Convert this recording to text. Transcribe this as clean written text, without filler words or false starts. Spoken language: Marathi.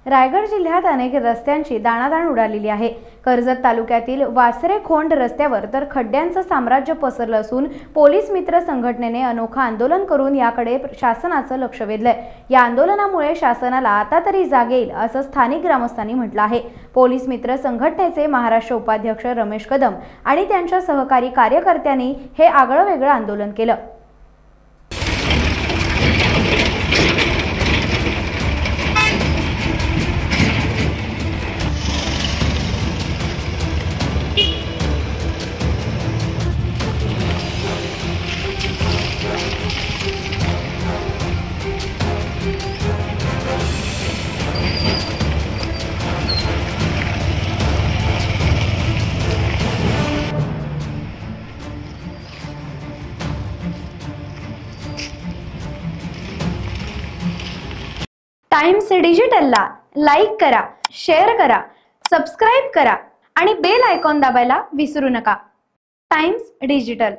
रायगड जिल्ह्यात अनेक रस्त्यांची दाणादाण उडालेली आहे। कर्जत तालुक्यातील वासरे-खोंड रस्त्यावर तर खड्ड्यांचं साम्राज्य पसरलं असून पोलीस मित्र संघटनेने अनोखं आंदोलन करून याकडे शासनाचं लक्ष वेधलंय। या आंदोलनामुळे शासनाला आता तरी जाग येईल असं स्थानिक ग्रामस्थांनी म्हटलं आहे। पोलीस मित्र संघटनेचे महाराष्ट्र उपाध्यक्ष रमेश कदम आणि त्यांच्या सहकारी कार्यकर्त्यांनी हे आगळं-वेगळं आंदोलन केलं। टाइम्स डिजिटलला लाईक करा, शेअर करा, सबस्क्राइब करा आणि बेल आयकॉन दाबायला विसरू नका। Times digital.